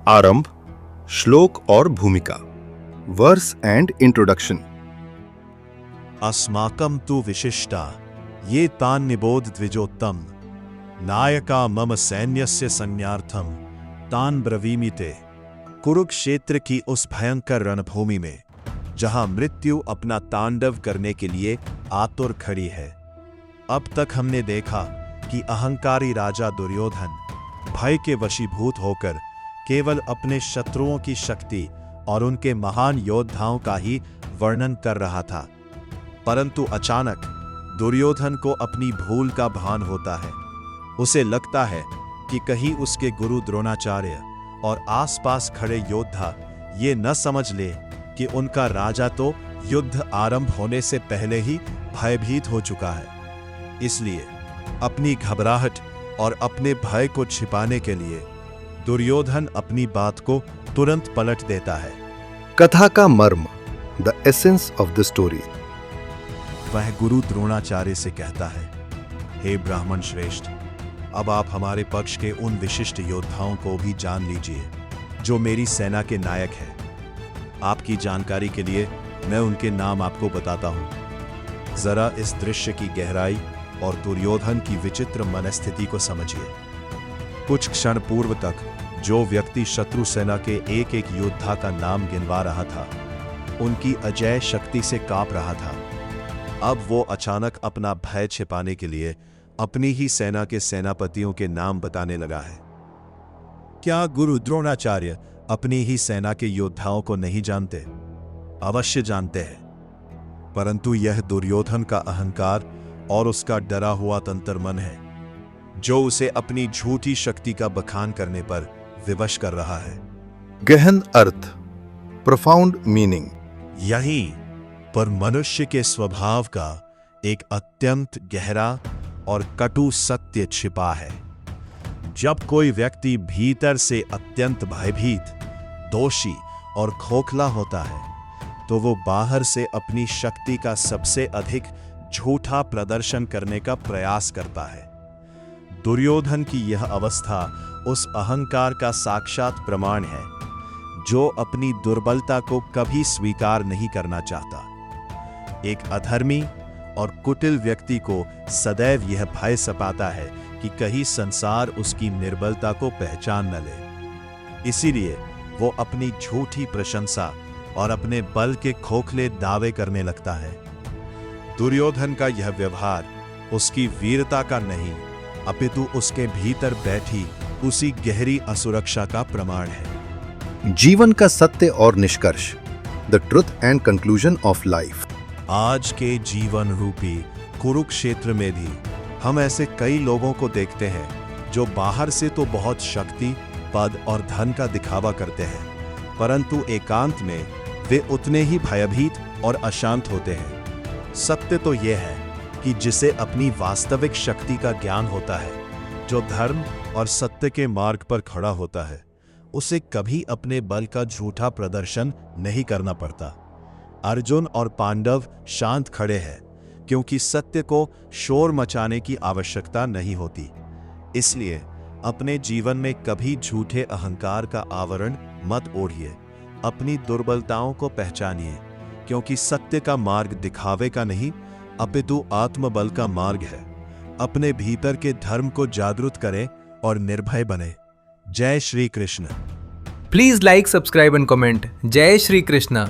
आरंभ, श्लोक और भूमिका। Verse and introduction. अस्माकं तु विशिष्टा ये तान् निबोध द्विजोत्तम नायका मम सैन्यस्य संज्ञार्थम तान् ब्रवीमि ते। कुरुक्षेत्र की उस भयंकर रणभूमि में जहां मृत्यु अपना तांडव करने के लिए आतुर खड़ी है, अब तक हमने देखा कि अहंकारी राजा दुर्योधन भय के वशीभूत होकर केवल अपने शत्रुओं की शक्ति और उनके महान योद्धाओं का ही वर्णन कर रहा था, परंतु अचानक दुर्योधन को अपनी भूल का भान होता है। उसे लगता है कि कहीं उसके गुरु द्रोणाचार्य और आसपास खड़े योद्धा ये न समझ ले कि उनका राजा तो युद्ध आरंभ होने से पहले ही भयभीत हो चुका है। इसलिए अपनी घबराहट और अपने भय को छिपाने के लिए दुर्योधन अपनी बात को तुरंत पलट देता है। कथा का मर्म, the essence of the story. वह गुरु द्रोणाचार्य से कहता है, हे ब्राह्मण श्रेष्ठ, अब आप हमारे पक्ष के उन विशिष्ट योद्धाओं को भी जान लीजिए जो मेरी सेना के नायक हैं। आपकी जानकारी के लिए मैं उनके नाम आपको बताता हूं। जरा इस दृश्य की गहराई और दुर्योधन की विचित्र मनस्थिति को समझिए। कुछ क्षण पूर्व तक जो व्यक्ति शत्रु सेना के एक एक योद्धा का नाम गिनवा रहा था, उनकी अजेय शक्ति से कांप रहा था, अब वो अचानक अपना भय छिपाने के लिए अपनी ही सेना के सेनापतियों के नाम बताने लगा है। क्या गुरु द्रोणाचार्य अपनी ही सेना के योद्धाओं को नहीं जानते? अवश्य जानते हैं, परंतु यह दुर्योधन का अहंकार और उसका डरा हुआ तंत्र मन है जो उसे अपनी झूठी शक्ति का बखान करने पर विवश कर रहा है। गहन अर्थ, प्रोफाउंड मीनिंग। यहीं पर मनुष्य के स्वभाव का एक अत्यंत गहरा और कटु सत्य छिपा है। जब कोई व्यक्ति भीतर से अत्यंत भयभीत, दोषी और खोखला होता है, तो वो बाहर से अपनी शक्ति का सबसे अधिक झूठा प्रदर्शन करने का प्रयास करता है। दुर्योधन की यह अवस्था उस अहंकार का साक्षात प्रमाण है जो अपनी दुर्बलता को कभी स्वीकार नहीं करना चाहता। एक अधर्मी और कुटिल व्यक्ति को सदैव यह भय सताता है कि कहीं संसार उसकी निर्बलता को पहचान न ले। इसीलिए वो अपनी झूठी प्रशंसा और अपने बल के खोखले दावे करने लगता है। दुर्योधन का यह व्यवहार उसकी वीरता का नहीं, अपितु उसके भीतर बैठी उसी गहरी असुरक्षा का प्रमाण है। जीवन का सत्य और निष्कर्ष, the truth and conclusion of life. आज के जीवन रूपी कुरुक्षेत्र में भी हम ऐसे कई लोगों को देखते हैं जो बाहर से तो बहुत शक्ति, पद और धन का दिखावा करते हैं, परंतु एकांत में वे उतने ही भयभीत और अशांत होते हैं। सत्य तो यह है कि जिसे अपनी वास्तविक शक्ति का ज्ञान होता है, जो धर्म और सत्य के मार्ग पर खड़ा होता है, उसे कभी अपने बल का झूठा प्रदर्शन नहीं करना पड़ता। अर्जुन और पांडव शांत खड़े हैं क्योंकि सत्य को शोर मचाने की आवश्यकता नहीं होती। इसलिए अपने जीवन में कभी झूठे अहंकार का आवरण मत ओढ़िए। अपनी दुर्बलताओं को पहचानिए, क्योंकि सत्य का मार्ग दिखावे का नहीं, अपितु आत्मबल का मार्ग है। अपने भीतर के धर्म को जागृत करें और निर्भय बने। जय Shri Krishna. Please like, subscribe and comment. जय श्री कृष्ण।